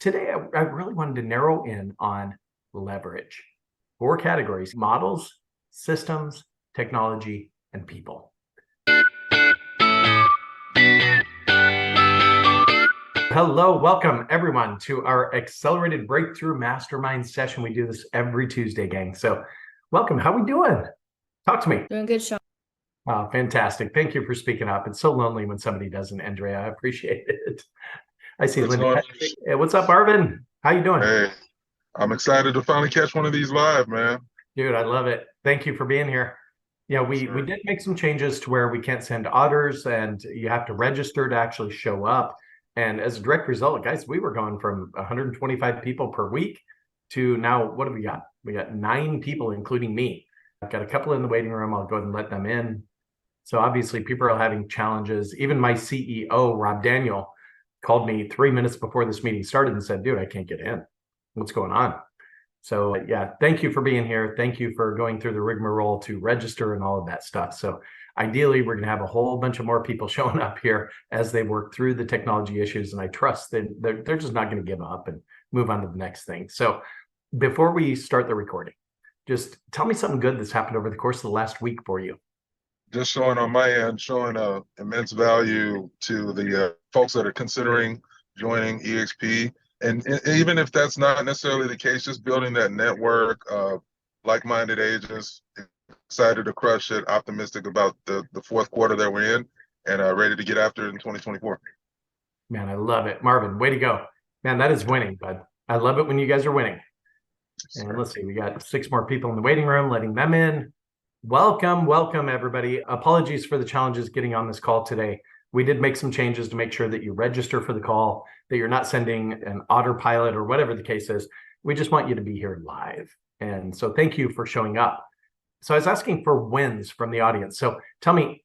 Today, I really wanted to narrow in on leverage. 4 categories: models, systems, technology, and people. Hello, welcome everyone to our Accelerated Breakthrough Mastermind session. We do this every Tuesday, gang. So welcome. How we doing? Talk to me. Doing good, Sean. Wow, fantastic. Thank you for speaking up. It's so lonely when somebody doesn't, Andrea. I appreciate it. I see Linda. Hey, what's up, Arvin? How you doing? Hey, I'm excited to finally catch one of these live, man. Dude, I love it. Thank you for being here. Yeah, we did make some changes to where we can't send others and you have to register to actually show up. And as a direct result, guys, we were going from 125 people per week to now, what do we got? We got 9 people, including me. I've got a couple in the waiting room. I'll go ahead and let them in. So obviously people are having challenges. Even my CEO, Rob Daniel, called me 3 minutes before this meeting started and said, dude, I can't get in. What's going on? So yeah, thank you for being here. Thank you for going through the rigmarole to register and all of that stuff. So ideally, we're going to have a whole bunch of more people showing up here as they work through the technology issues. And I trust that they're just not going to give up and move on to the next thing. So before we start the recording, just tell me something good that's happened over the course of the last week for you. Just showing on my end, showing immense value to the folks that are considering joining EXP. And even if that's not necessarily the case, just building that network of like-minded agents, excited to crush it, optimistic about the fourth quarter that we're in, and ready to get after it in 2024. Man, I love it. Marvin, way to go. Man, that is winning, bud. I love it when you guys are winning. And let's see, we got 6 more people in the waiting room, letting them in. Welcome, everybody. Apologies for the challenges getting on this call today. We did make some changes to make sure that you register for the call, that you're not sending an autopilot or whatever the case is. We just want you to be here live. And so thank you for showing up. So I was asking for wins from the audience. So tell me,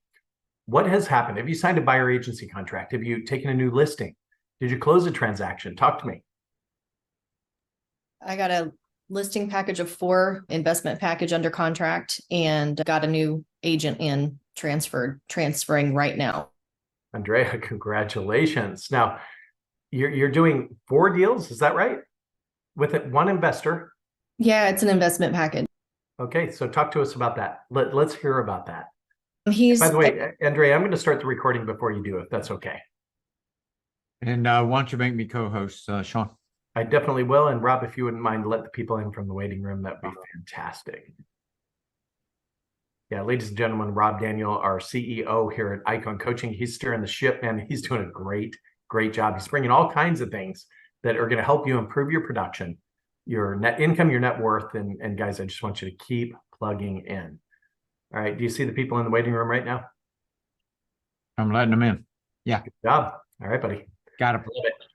what has happened? Have you signed a buyer agency contract? Have you taken a new listing? Did you close a transaction? Talk to me. I got a listing package of 4, investment package under contract, and got a new agent in transferring right now. Andrea, congratulations. Now, you're doing 4 deals, is that right? With it, 1 investor? Yeah, it's an investment package. Okay, so talk to us about that. Let's hear about that. By the way, Andrea, I'm going to start the recording before you do, if that's okay. And why don't you make me co-host, Sean? I definitely will. And Rob, if you wouldn't mind, let the people in from the waiting room, that'd be fantastic. Yeah, ladies and gentlemen, Rob Daniel, our CEO here at Icon Coaching. He's steering the ship, and he's doing a great job. He's bringing all kinds of things that are going to help you improve your production, your net income, your net worth. And guys, I just want you to keep plugging in. All right. Do you see the people in the waiting room right now? I'm letting them in. Yeah. Good job. All right, buddy. Got it.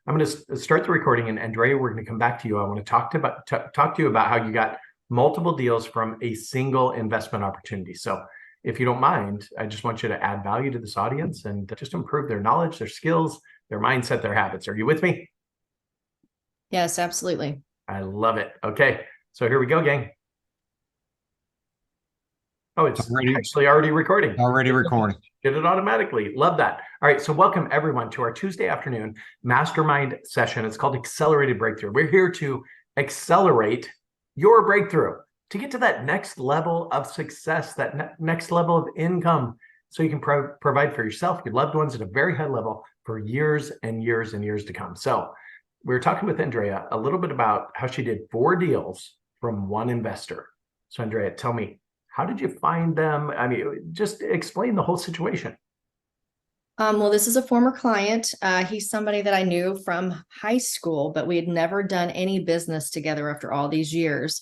I'm going to start the recording, and Andrea, we're going to come back to you. I want to talk to you about how you got multiple deals from a single investment opportunity. So if you don't mind, I just want you to add value to this audience and just improve their knowledge, their skills, their mindset, their habits. Are you with me? Yes, absolutely. I love it. Okay. So here we go, gang. Oh, it's actually already recording. Already recording. Did it automatically. Love that. All right. So welcome everyone to our Tuesday afternoon mastermind session. It's called Accelerated Breakthrough. We're here to accelerate your breakthrough to get to that next level of success, that next level of income, so you can provide for yourself, your loved ones at a very high level for years and years and years to come. So we were talking with Andrea a little bit about how she did 4 deals from 1 investor. So Andrea, tell me, how did you find them? I mean, just explain the whole situation. Well, this is a former client. He's somebody that I knew from high school, but we had never done any business together after all these years.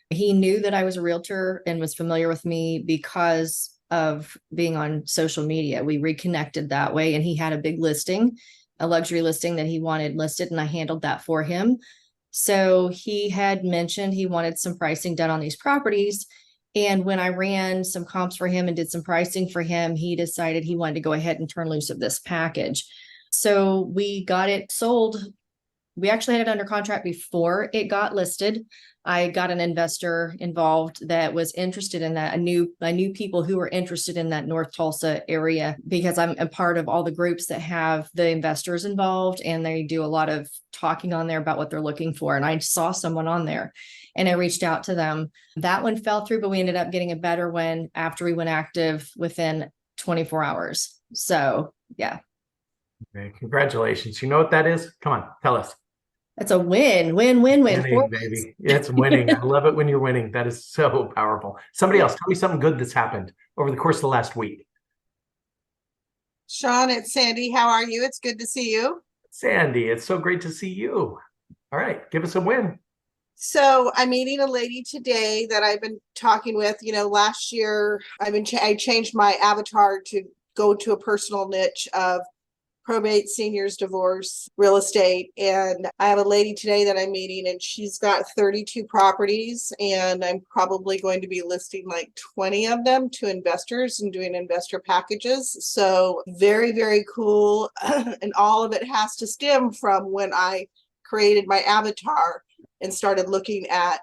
He knew that I was a realtor and was familiar with me because of being on social media. We reconnected that way, and he had a big listing, a luxury listing that he wanted listed, and I handled that for him. So he had mentioned he wanted some pricing done on these properties. And when I ran some comps for him and did some pricing for him, he decided he wanted to go ahead and turn loose of this package. So we got it sold we actually had it under contract before it got listed. I got an investor involved that was interested in that. I knew people who were interested in that North Tulsa area because I'm a part of all the groups that have the investors involved, and they do a lot of talking on there about what they're looking for. And I saw someone on there and I reached out to them. That one fell through, but we ended up getting a better one after we went active within 24 hours. So yeah. Okay, congratulations. You know what that is? Come on, tell us. That's a win. Winning, baby. It's winning. I love it when you're winning. That is so powerful. Somebody else, tell me something good that's happened over the course of the last week. Sean, it's Sandy. How are you? It's good to see you. Sandy, it's so great to see you. All right, give us a win. So I'm meeting a lady today that I've been talking with. Last year I changed my avatar to go to a personal niche of probate, seniors, divorce, real estate. And I have a lady today that I'm meeting, and she's got 32 properties, and I'm probably going to be listing like 20 of them to investors and doing investor packages. So very, very cool. And all of it has to stem from when I created my avatar and started looking at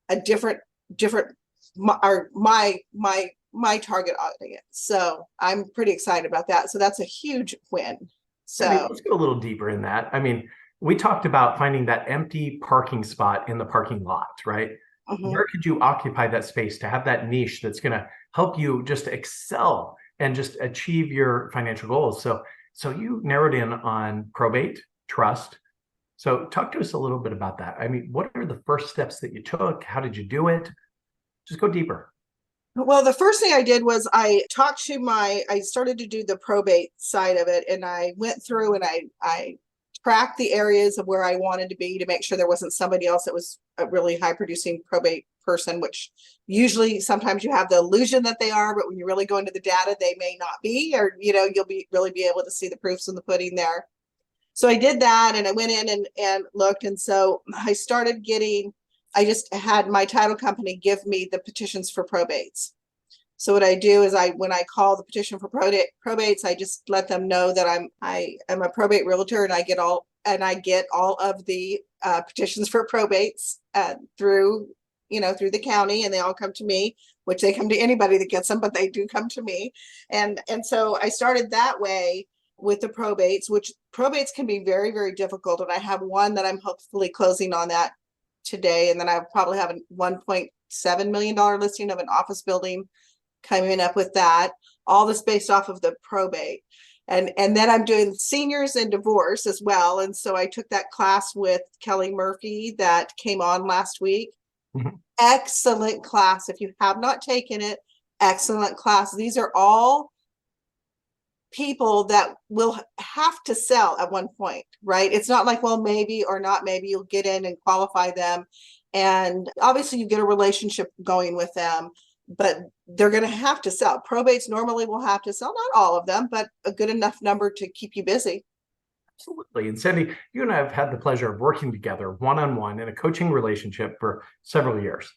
a different my target audience. So I'm pretty excited about that. So that's a huge win. So let's go a little deeper in that. I mean, we talked about finding that empty parking spot in the parking lot, right? Where could you occupy that space to have that niche that's going to help you just excel and just achieve your financial goals? So you narrowed in on probate, trust. So talk to us a little bit about that. I mean, what are the first steps that you took? How did you do it? Just go deeper. Well, the first thing I did was I started to do the probate side of it, and I went through and I tracked the areas of where I wanted to be to make sure there wasn't somebody else that was a really high producing probate person, which usually sometimes you have the illusion that they are, but when you really go into the data, they may not be, or, you'll really be able to see the proofs in the pudding there. So I did that, and I went in and looked. And so I just had my title company give me the petitions for probates. So what I do is when I call the petition for probates, I just let them know that I am a probate realtor, and I get all of the petitions for probates through the county, and they all come to me, which they come to anybody that gets them, but they do come to me. And so I started that way with the probates, which probates can be very, very difficult. And I have one that I'm hopefully closing on that today. And then I'll probably have a $1.7 million listing of an office building coming up with that. All this based off of the probate. And then I'm doing seniors and divorce as well. And so I took that class with Kelly Murphy that came on last week. Excellent class. If you have not taken it, excellent class. These are all people that will have to sell at one point, right? It's not like, well, maybe or not maybe you'll get in and qualify them. And obviously you get a relationship going with them, but they're going to have to sell. Probates normally will have to sell, not all of them, but a good enough number to keep you busy. Absolutely. And Sandy, you and I have had the pleasure of working together one-on-one in a coaching relationship for several years.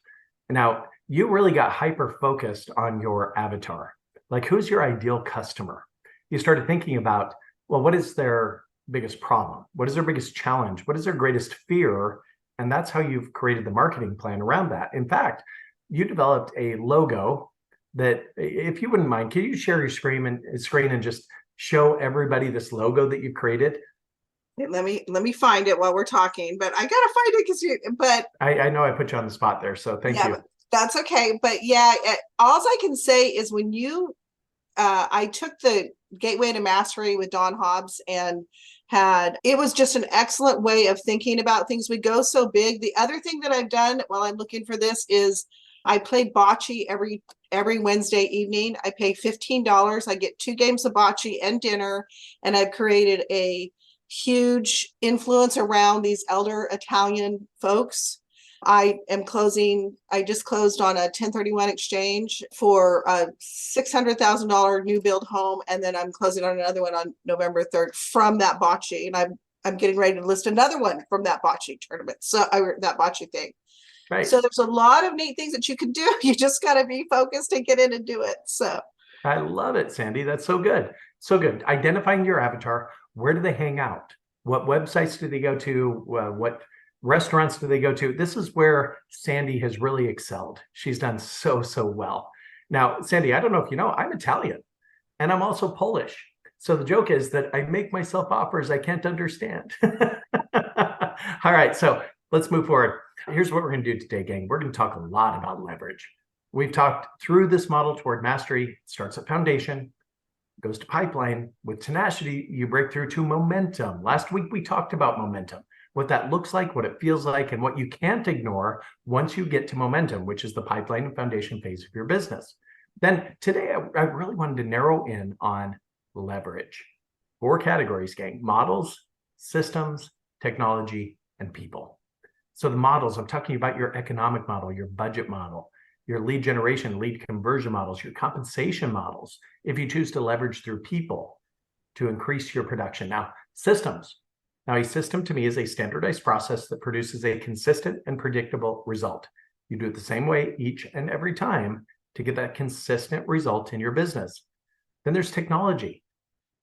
Now, you really got hyper-focused on your avatar. Like, who's your ideal customer? You started thinking about, well, what is their biggest problem? What is their biggest challenge? What is their greatest fear? And that's how you've created the marketing plan around that. In fact, you developed a logo that, if you wouldn't mind, can you share your screen and just show everybody this logo that you created? Let me find it while we're talking, but I gotta find it I know I put you on the spot there, so thank you. That's okay. But yeah, all I can say is when I took the Gateway to Mastery with Don Hobbs, and it was just an excellent way of thinking about things. We go so big. The other thing that I've done while I'm looking for this is I play bocce every Wednesday evening. I pay $15. I get 2 games of bocce and dinner, and I've created a huge influence around these elder Italian folks. I just closed on a 1031 exchange for a $600,000 new build home. And then I'm closing on another one on November 3rd from that bocce. And I'm getting ready to list another one from that bocce tournament. So that bocce thing. Right. So there's a lot of neat things that you can do. You just got to be focused and get in and do it. So I love it, Sandy. That's so good. So good. Identifying your avatar. Where do they hang out? What websites do they go to? What restaurants do they go to? This is where Sandy has really excelled. She's done so well. Now, Sandy, I don't know if you know, I'm Italian and I'm also Polish. So the joke is that I make myself offers I can't understand. All right, so let's move forward. Here's what we're going to do today, gang. We're going to talk a lot about leverage. We've talked through this model toward mastery. It starts at foundation, goes to pipeline. With tenacity, you break through to momentum. Last week, we talked about momentum, what that looks like, what it feels like, and what you can't ignore once you get to momentum, which is the pipeline and foundation phase of your business. Then today, I really wanted to narrow in on leverage. 4 categories, gang: models, systems, technology, and people. So the models, I'm talking about your economic model, your budget model, your lead generation, lead conversion models, your compensation models, if you choose to leverage through people to increase your production. Now, systems. Now, a system to me is a standardized process that produces a consistent and predictable result. You do it the same way each and every time to get that consistent result in your business. Then there's technology.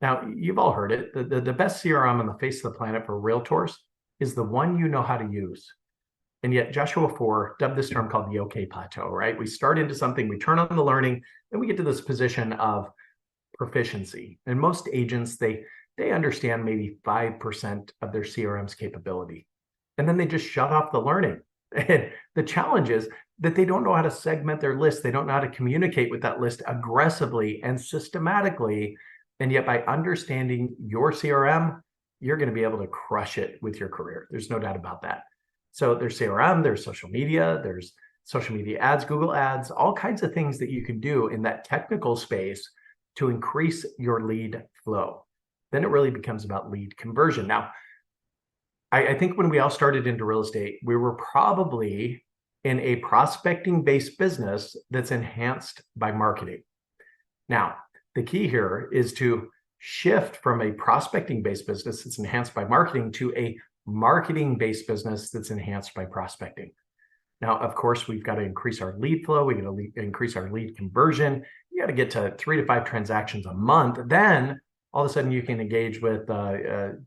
Now, you've all heard it. The best CRM on the face of the planet for realtors is the one you know how to use. And yet Joshua 4 dubbed this term called the OK plateau, right? We start into something, we turn on the learning, and we get to this position of proficiency. And most agents, they understand maybe 5% of their CRM's capability. And then they just shut off the learning. And the challenge is that they don't know how to segment their list. They don't know how to communicate with that list aggressively and systematically. And yet by understanding your CRM, you're going to be able to crush it with your career. There's no doubt about that. So there's CRM, there's social media ads, Google ads, all kinds of things that you can do in that technical space to increase your lead flow. Then it really becomes about lead conversion. Now, I think when we all started into real estate, we were probably in a prospecting-based business that's enhanced by marketing. Now, the key here is to shift from a prospecting-based business that's enhanced by marketing to a marketing-based business that's enhanced by prospecting. Now, of course, we've got to increase our lead flow. We got to increase our lead conversion. You got to get to 3 to 5 transactions a month. Then all of a sudden you can engage with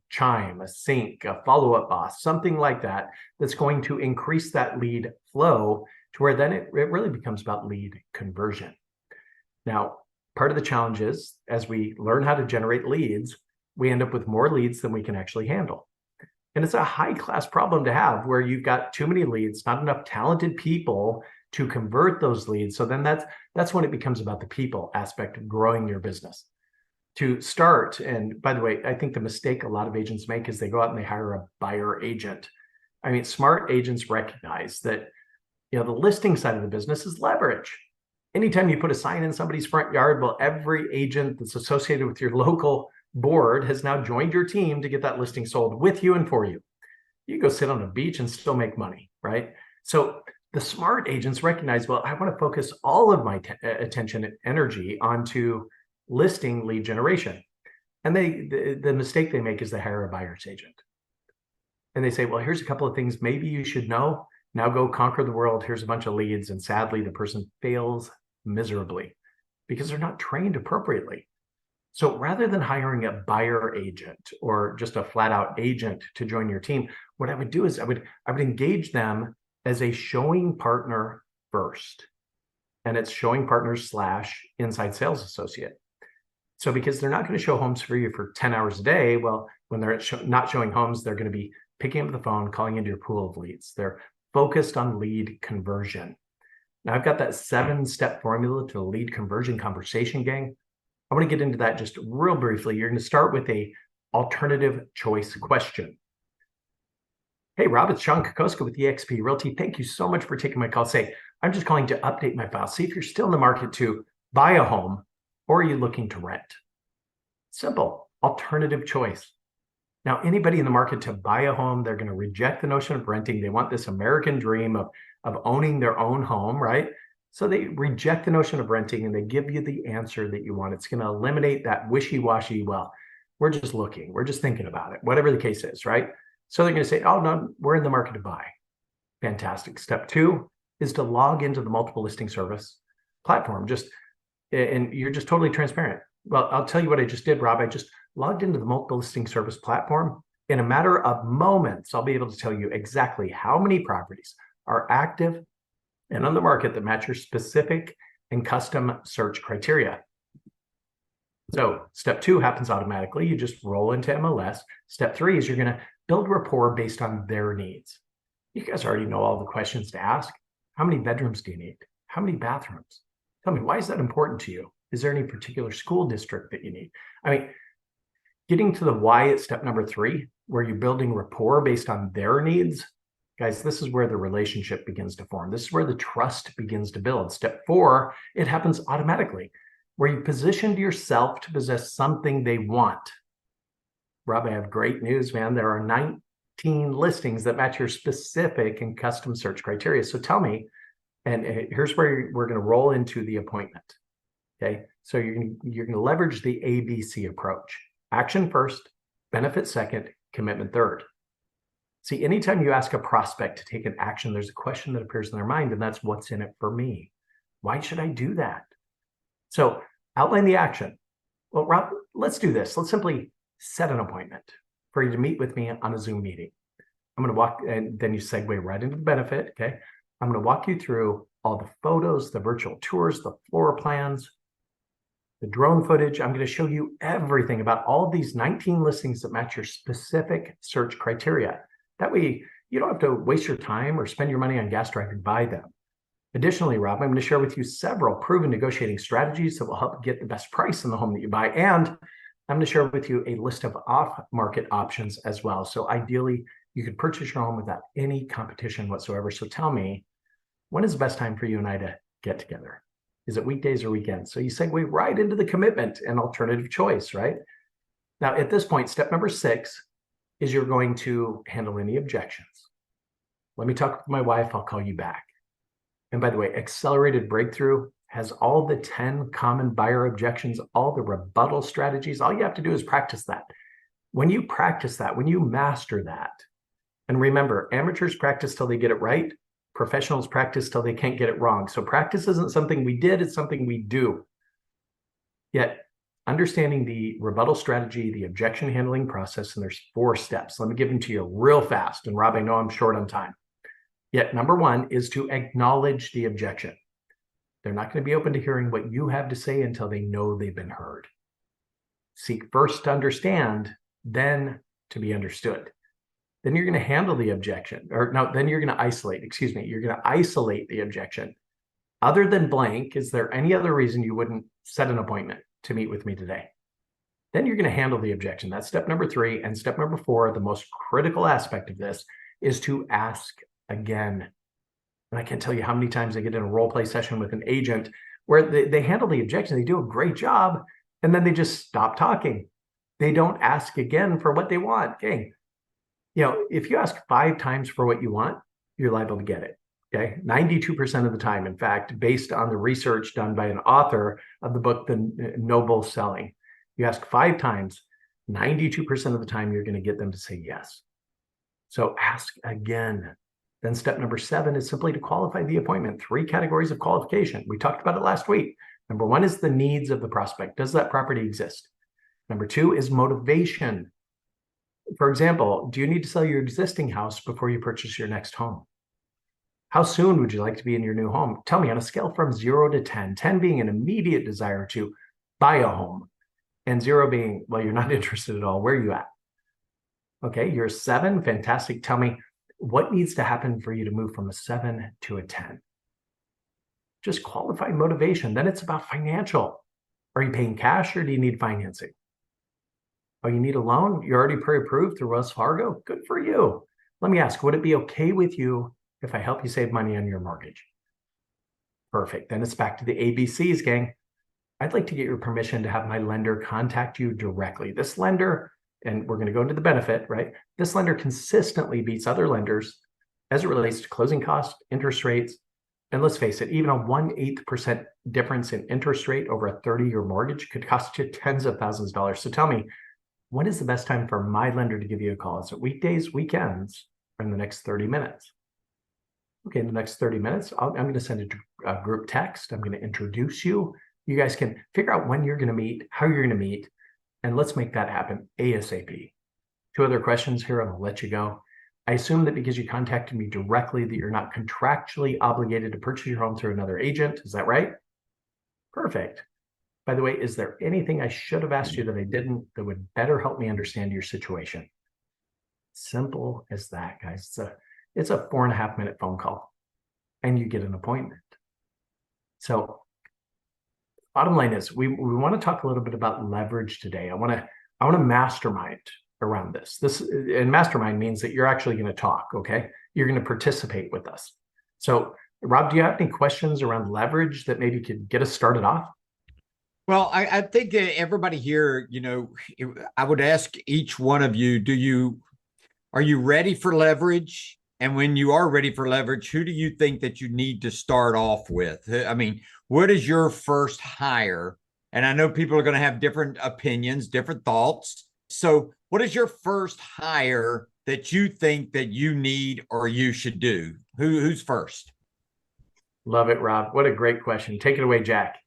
Chime, a Sync, a follow-up boss, something like that, that's going to increase that lead flow to where then it really becomes about lead conversion. Now, part of the challenge is as we learn how to generate leads, we end up with more leads than we can actually handle. And it's a high-class problem to have where you've got too many leads, not enough talented people to convert those leads. So then that's when it becomes about the people aspect of growing your business. To start, and by the way, I think the mistake a lot of agents make is they go out and they hire a buyer agent. I mean, smart agents recognize that, the listing side of the business is leverage. Anytime you put a sign in somebody's front yard, well, every agent that's associated with your local board has now joined your team to get that listing sold with you and for you. You go sit on a beach and still make money, right? So the smart agents recognize, well, I want to focus all of my attention and energy onto listing lead generation. And the mistake they make is they hire a buyer's agent. And they say, well, here's a couple of things maybe you should know. Now go conquer the world. Here's a bunch of leads. And sadly, the person fails miserably because they're not trained appropriately. So rather than hiring a buyer agent or just a flat out agent to join your team, what I would do is I would engage them as a showing partner first. And it's showing partners / inside sales associate. So because they're not going to show homes for you for 10 hours a day, well, when they're not showing homes, they're going to be picking up the phone, calling into your pool of leads. They're focused on lead conversion. Now I've got that 7-step formula to the lead conversion conversation, gang. I want to get into that just real briefly. You're going to start with a alternative choice question. Hey, Rob, it's Sean Kokoska with eXp Realty. Thank you so much for taking my call. Say, I'm just calling to update my file. See if you're still in the market to buy a home or are you looking to rent? Simple, alternative choice. Now, anybody in the market to buy a home, they're going to reject the notion of renting. They want this American dream of owning their own home, right? So they reject the notion of renting and they give you the answer that you want. It's going to eliminate that wishy-washy, well, we're just looking, we're just thinking about it, whatever the case is, right? So they're going to say, oh, no, we're in the market to buy. Fantastic. Step 2 is to log into the multiple listing service platform. And you're just totally transparent. Well, I'll tell you what I just did, Rob. I just logged into the multiple listing service platform In a matter of moments, I'll be able to tell you exactly how many properties are active and on the market that match your specific and custom search criteria. So step 2 happens automatically. You just roll into MLS. Step 3 is you're going to build rapport based on their needs. You guys already know all the questions to ask. How many bedrooms do you need? How many bathrooms? Tell me, why is that important to you? Is there any particular school district that you need? I mean, getting to the why at step number 3, where you're building rapport based on their needs, guys, this is where the relationship begins to form. This is where the trust begins to build. Step 4, it happens automatically, where you positioned yourself to possess something they want. Rob, I have great news, man. There are 19 listings that match your specific and custom search criteria. So tell me, and here's where we're going to roll into the appointment. Okay, so you're going to leverage the ABC approach. Action first, benefit second, commitment third. See, anytime you ask a prospect to take an action, there's a question that appears in their mind, and that's what's in it for me. Why should I do that? So outline the action. Well, Rob, let's do this. Let's simply set an appointment for you to meet with me on a Zoom meeting. I'm going to walk, and then you segue right into the benefit. Okay, I'm going to walk you through all the photos, the virtual tours, the floor plans, the drone footage. I'm going to show you everything about all of these 19 listings that match your specific search criteria. That way, you don't have to waste your time or spend your money on gas driving to buy them. Additionally, Rob, I'm going to share with you several proven negotiating strategies that will help get the best price in the home that you buy. And I'm going to share with you a list of off-market options as well. So ideally, you could purchase your home without any competition whatsoever. So tell me, when is the best time for you and I to get together? Is it weekdays or weekends? So you segue right into the commitment and alternative choice, right? Now, at this point, step number 6 is you're going to handle any objections. Let me talk with my wife. I'll call you back. And by the way, Accelerated Breakthrough has all the 10 common buyer objections, all the rebuttal strategies. All you have to do is practice that. When you practice that, when you master that, and remember, amateurs practice till they get it right. Professionals practice till they can't get it wrong. So practice isn't something we did, it's something we do. Yet, understanding the rebuttal strategy, the objection handling process, and there's 4 steps. Let me give them to you real fast. And Rob, I know I'm short on time. Yet, number 1 is to acknowledge the objection. They're not going to be open to hearing what you have to say until they know they've been heard. Seek first to understand, then to be understood. Then you're going to handle the objection, or no, then you're going to isolate, you're going to isolate the objection. Other than blank, is there any other reason you wouldn't set an appointment to meet with me today? Then you're going to handle the objection. That's step number 3. And step number 4, the most critical aspect of this, is to ask again. And I can't tell you how many times I get in a role play session with an agent where they handle the objection, they do a great job, and then they just stop talking. They don't ask again for what they want. Okay. You know, if you ask 5 times for what you want, you're liable to get it. Okay. 92% of the time, in fact, based on the research done by an author of the book, The Noble Selling, you ask 5 times, 92% of the time, you're going to get them to say yes. So ask again. Then step number 7 is simply to qualify the appointment. 3 categories of qualification. We talked about it last week. Number 1 is the needs of the prospect. Does that property exist? Number 2 is motivation. For example, do you need to sell your existing house before you purchase your next home? How soon would you like to be in your new home? Tell me on a scale from 0 to 10, 10 being an immediate desire to buy a home, and 0 being, well, you're not interested at all. Where are you at? Okay, you're a 7. Fantastic. Tell me, what needs to happen for you to move from a 7 to a 10? Just qualify motivation. Then it's about financial. Are you paying cash or do you need financing? Oh, you need a loan? You're already pre-approved through Wells Fargo? Good for you. Let me ask, would it be okay with you if I help you save money on your mortgage? Perfect. Then it's back to the ABCs, gang. I'd like to get your permission to have my lender contact you directly. This lender, and we're going to go into the benefit, right? This lender consistently beats other lenders as it relates to closing costs, interest rates, and let's face it, even a 1/8% difference in interest rate over a 30-year mortgage could cost you tens of thousands of dollars. So tell me, when is the best time for my lender to give you a call? Is it weekdays, weekends, or in the next 30 minutes? Okay, in the next 30 minutes, I'm going to send a group text. I'm going to introduce you. You guys can figure out when you're going to meet, how you're going to meet, and let's make that happen ASAP. Two other questions here, and I'll let you go. I assume that because you contacted me directly that you're not contractually obligated to purchase your home through another agent. Is that right? Perfect. By the way, is there anything I should have asked you that I didn't that would better help me understand your situation? Simple as that, guys. It's a 4.5-minute phone call and you get an appointment. So bottom line is we want to talk a little bit about leverage today. I want to mastermind around this. And mastermind means that you're actually going to talk, okay? You're going to participate with us. So Rob, do you have any questions around leverage that maybe could get us started off? Well, I think that everybody here, I would ask each one of you, are you ready for leverage? And when you are ready for leverage, who do you think that you need to start off with? I mean, what is your first hire? And I know people are going to have different opinions, different thoughts. So what is your first hire that you think that you need or you should do? Who's first? Love it, Rob. What a great question. Take it away, Jack.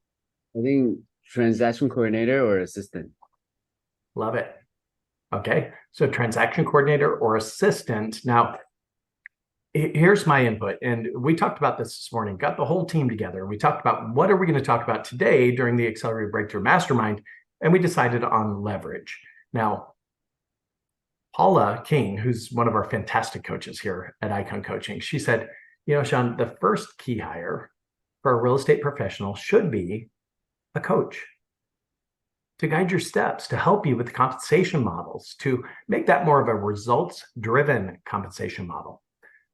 I think transaction coordinator or assistant. Love it. Okay, so transaction coordinator or assistant. Now, here's my input. And we talked about this morning, got the whole team together. We talked about what are we going to talk about today during the Accelerated Breakthrough Mastermind, and we decided on leverage. Now, Paula King, who's one of our fantastic coaches here at Icon Coaching, she said, Sean, the first key hire for a real estate professional should be a coach to guide your steps, to help you with the compensation models, to make that more of a results-driven compensation model.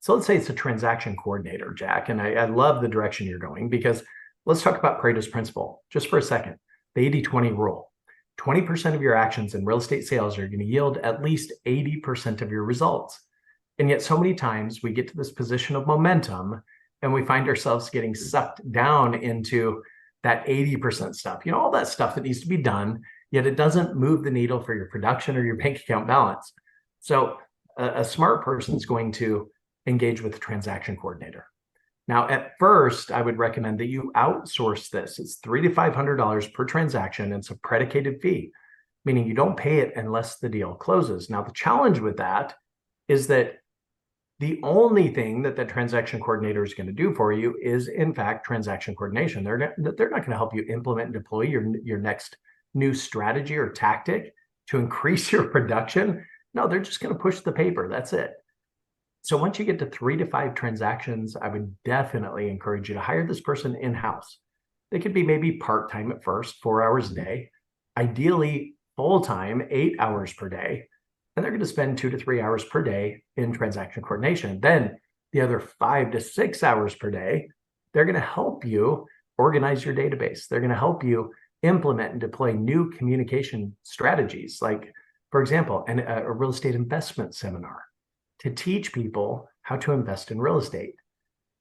So let's say it's a transaction coordinator, Jack, and I love the direction you're going because let's talk about Pareto's principle just for a second, the 80-20 rule. 20% of your actions in real estate sales are going to yield at least 80% of your results. And yet so many times we get to this position of momentum and we find ourselves getting sucked down into that 80% stuff, all that stuff that needs to be done, yet it doesn't move the needle for your production or your bank account balance. So a smart person is going to engage with a transaction coordinator. Now, at first, I would recommend that you outsource this. It's $300 to $500 per transaction. It's a predicated fee, meaning you don't pay it unless the deal closes. Now, the challenge with that is that the only thing that the transaction coordinator is going to do for you is, in fact, transaction coordination. They're not going to help you implement and deploy your next new strategy or tactic to increase your production. No, they're just going to push the paper. That's it. So once you get to 3 to 5 transactions, I would definitely encourage you to hire this person in-house. They could be maybe part-time at first, 4 hours a day, ideally full-time, 8 hours per day. And they're going to spend 2 to 3 hours per day in transaction coordination. Then the other 5 to 6 hours per day, they're going to help you organize your database. They're going to help you implement and deploy new communication strategies. Like, for example, a real estate investment seminar to teach people how to invest in real estate.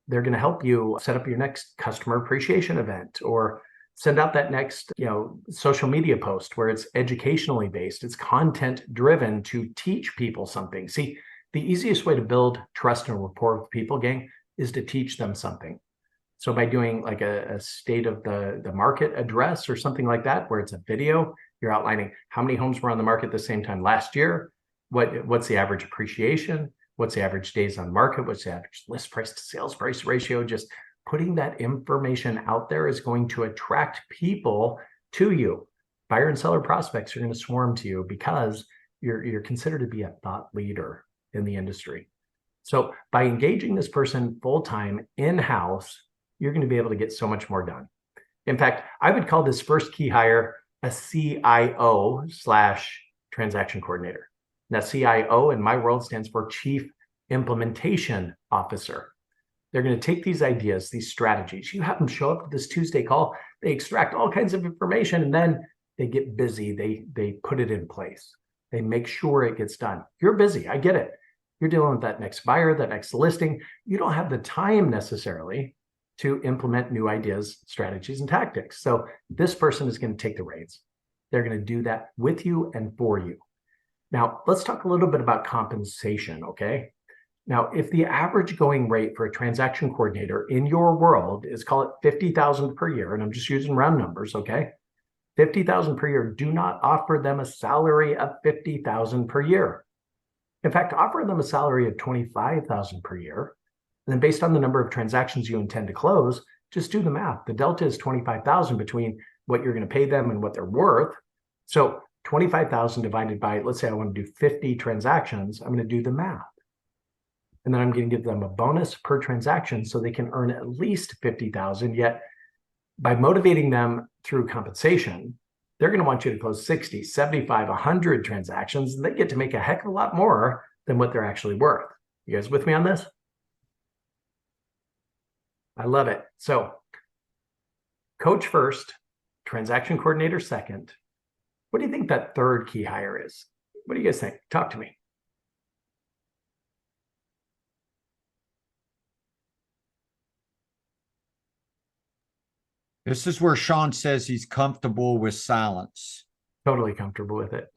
They're going to help you set up your next customer appreciation event or send out that next, social media post where it's educationally based. It's content driven to teach people something. See, the easiest way to build trust and rapport with people, gang, is to teach them something. So by doing like a state of the market address or something like that, where it's a video, you're outlining how many homes were on the market at the same time last year, what's the average appreciation, what's the average days on market, what's the average list price to sales price ratio. Just putting that information out there is going to attract people to you. Buyer and seller prospects are going to swarm to you because you're considered to be a thought leader in the industry. So by engaging this person full-time in-house, you're going to be able to get so much more done. In fact, I would call this first key hire a CIO/transaction coordinator. Now, CIO in my world stands for Chief Implementation Officer. They're going to take these ideas, these strategies. You have them show up at this Tuesday call. They extract all kinds of information, and then they get busy. They put it in place. They make sure it gets done. You're busy. I get it. You're dealing with that next buyer, that next listing. You don't have the time necessarily to implement new ideas, strategies, and tactics. So this person is going to take the reins. They're going to do that with you and for you. Now, let's talk a little bit about compensation, okay? Now, if the average going rate for a transaction coordinator in your world is, call it $50,000 per year, and I'm just using round numbers, okay? $50,000 per year, do not offer them a salary of $50,000 per year. In fact, offer them a salary of $25,000 per year. And then based on the number of transactions you intend to close, just do the math. The delta is 25,000 between what you're going to pay them and what they're worth. So 25,000 divided by, let's say I want to do 50 transactions, I'm going to do the math. And then I'm going to give them a bonus per transaction so they can earn at least 50,000. Yet by motivating them through compensation, they're going to want you to close 60, 75, 100 transactions, and they get to make a heck of a lot more than what they're actually worth. You guys with me on this? I love it. So coach first, transaction coordinator second. What do you think that third key hire is? What do you guys think? Talk to me. This is where Sean says he's comfortable with silence. Totally comfortable with it.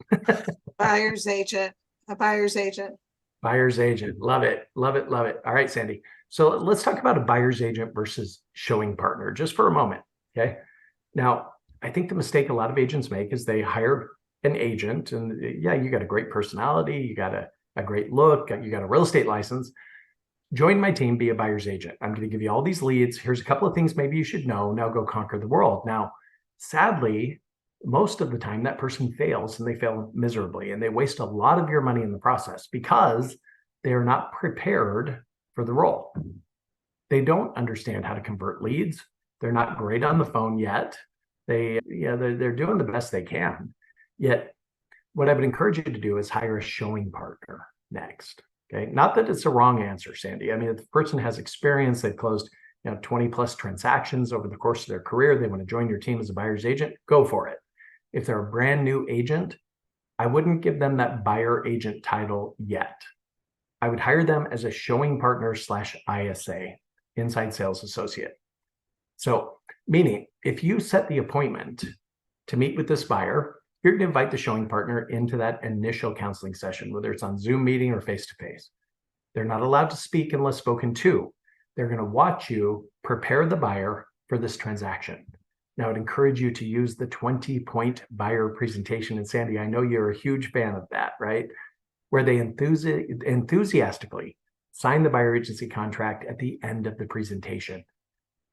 Buyer's agent, a buyer's agent. Buyer's agent. Love it. Love it. Love it. All right, Sandy. So let's talk about a buyer's agent versus showing partner just for a moment. Okay. Now, I think the mistake a lot of agents make is they hire an agent, and yeah, you got a great personality, you got a great look, you got a real estate license. Join my team, be a buyer's agent. I'm going to give you all these leads. Here's a couple of things maybe you should know. Now go conquer the world. Now, sadly, most of the time that person fails, and they fail miserably, and they waste a lot of your money in the process because they are not prepared for the role. They don't understand how to convert leads. They're not great on the phone yet. They're doing the best they can. Yet, what I would encourage you to do is hire a showing partner next. Okay, not that it's a wrong answer, Sandy. I mean, if the person has experience, they've closed 20 plus transactions over the course of their career, they want to join your team as a buyer's agent, go for it. If they're a brand new agent, I wouldn't give them that buyer agent title yet. I would hire them as a showing partner / ISA, inside sales associate. So, meaning if you set the appointment to meet with this buyer, you're going to invite the showing partner into that initial counseling session, whether it's on Zoom meeting or face-to-face. They're not allowed to speak unless spoken to. They're going to watch you prepare the buyer for this transaction. Now, I'd encourage you to use the 20-point buyer presentation. And Sandy, I know you're a huge fan of that, right? Where they enthusiastically sign the buyer agency contract at the end of the presentation.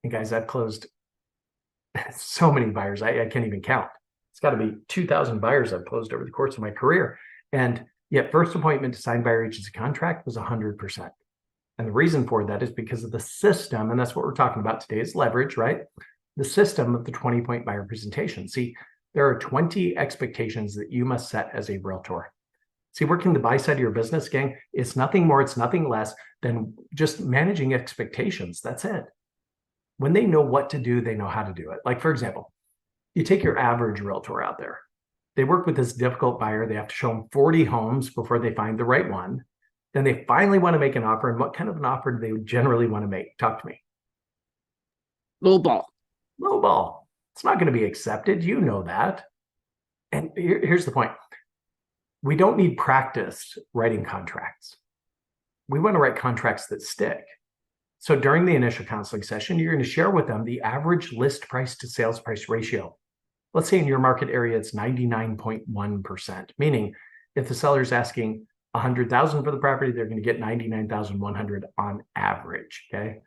And guys, I've closed so many buyers, I can't even count. It's got to be 2,000 buyers I've closed over the course of my career. And yet first appointment to sign buyer agency contract was 100%. And the reason for that is because of the system. And that's what we're talking about today is leverage, right? The system of the 20-point buyer presentation. See, there are 20 expectations that you must set as a realtor. See, working the buy side of your business, gang, it's nothing more, it's nothing less than just managing expectations. That's it. When they know what to do, they know how to do it. Like, for example, you take your average realtor out there. They work with this difficult buyer. They have to show them 40 homes before they find the right one. Then they finally want to make an offer. And what kind of an offer do they generally want to make? Talk to me. Low ball. Low ball. It's not going to be accepted. You know that. And here's the point. We don't need practice writing contracts. We want to write contracts that stick. So during the initial counseling session, you're going to share with them the average list price to sales price ratio. Let's say in your market area, it's 99.1%, meaning if the seller's asking $100,000 for the property, they're going to get $99,100 on average, okay?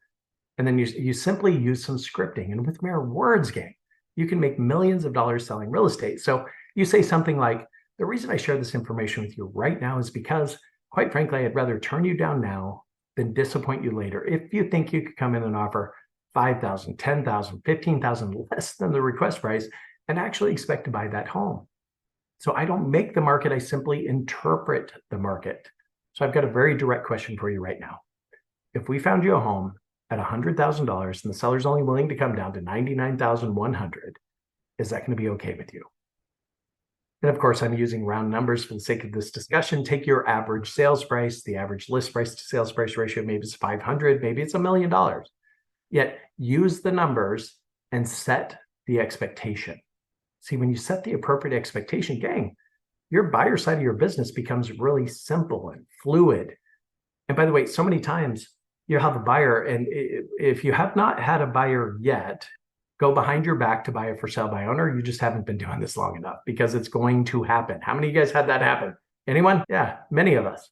And then you simply use some scripting, and with mere words, gang, you can make millions of dollars selling real estate. So you say something like, the reason I share this information with you right now is because, quite frankly, I'd rather turn you down now than disappoint you later. If you think you could come in and offer $5,000, $10,000, $15,000 less than the request price and actually expect to buy that home. So I don't make the market, I simply interpret the market. So I've got a very direct question for you right now. If we found you a home at $100,000 and the seller's only willing to come down to $99,100, is that going to be okay with you? And of course, I'm using round numbers for the sake of this discussion. Take your average sales price, the average list price to sales price ratio, maybe it's 500, maybe it's $1 million. Yet use the numbers and set the expectation. See, when you set the appropriate expectation, gang, your buyer side of your business becomes really simple and fluid. And by the way, so many times you have a buyer, and if you have not had a buyer yet, go behind your back to buy a for sale by owner. You just haven't been doing this long enough, because it's going to happen. How many of you guys had that happen? Anyone? Yeah, many of us.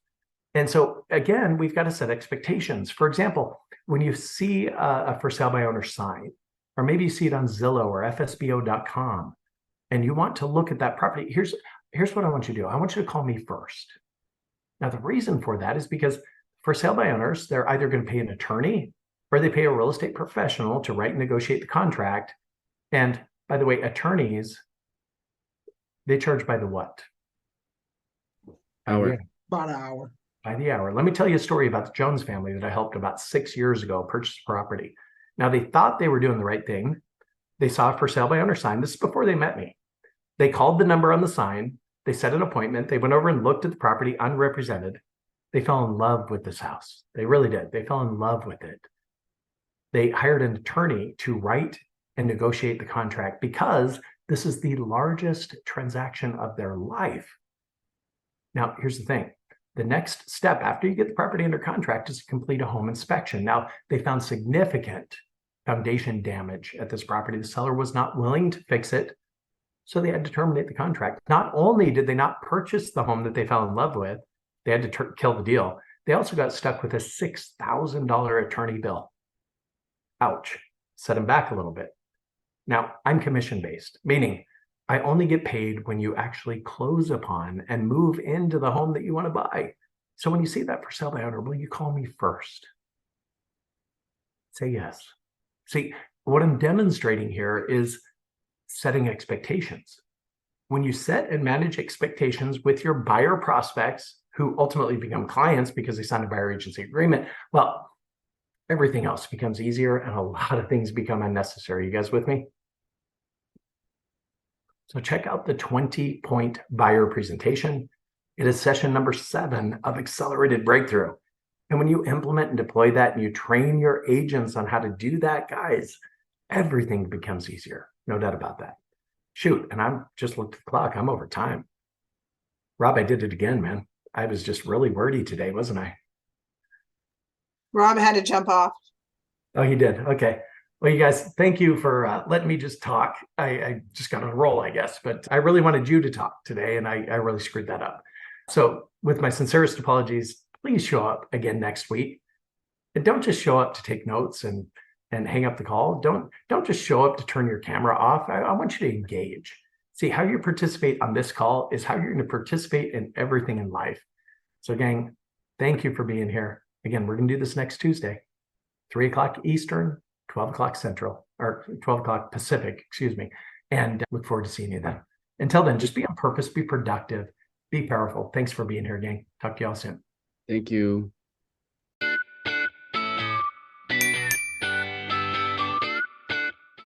And so again, we've got to set expectations. For example, when you see a for sale by owner sign, or maybe you see it on Zillow or FSBO.com, and you want to look at that property, here's what I want you to do. I want you to call me first. Now, the reason for that is because for sale by owners, they're either going to pay an attorney or they pay a real estate professional to write and negotiate the contract. And by the way, attorneys, they charge by the what? Hour. About an hour. By the hour. Let me tell you a story about the Jones family that I helped about 6 years ago purchase property. Now, they thought they were doing the right thing. They saw a for sale by owner sign. This is before they met me. They called the number on the sign. They set an appointment. They went over and looked at the property unrepresented. They fell in love with this house. They really did. They fell in love with it. They hired an attorney to write and negotiate the contract because this is the largest transaction of their life. Now, here's the thing. The next step after you get the property under contract is to complete a home inspection. Now, they found significant foundation damage at this property. The seller was not willing to fix it, so they had to terminate the contract. Not only did they not purchase the home that they fell in love with, they had to kill the deal. They also got stuck with a $6,000 attorney bill. Ouch. Set them back a little bit. Now, I'm commission-based, meaning I only get paid when you actually close upon and move into the home that you want to buy. So when you see that for sale by owner, will you call me first? Say yes. See, what I'm demonstrating here is setting expectations. When you set and manage expectations with your buyer prospects, who ultimately become clients because they signed a buyer agency agreement, well, everything else becomes easier and a lot of things become unnecessary. You guys with me? So check out the 20-point buyer presentation. It is session number 7 of Accelerated Breakthrough. And when you implement and deploy that and you train your agents on how to do that, guys, everything becomes easier. No doubt about that. Shoot, and I'm just looked at the clock. I'm over time. Rob, I did it again, man. I was just really wordy today, wasn't I? Rob had to jump off. Oh, you did? Okay. Well, you guys, thank you for letting me just talk. I just got on a roll, I guess, but I really wanted you to talk today, and I really screwed that up. So with my sincerest apologies, please show up again next week. And don't just show up to take notes and hang up the call. Don't just show up to turn your camera off. I want you to engage. See, how you participate on this call is how you're going to participate in everything in life. So gang, thank you for being here. Again, we're going to do this next Tuesday, 3 o'clock Eastern, 12 o'clock Central, or 12 o'clock Pacific, excuse me. And look forward to seeing you then. Until then, just be on purpose, be productive, be powerful. Thanks for being here, gang. Talk to y'all soon. Thank you.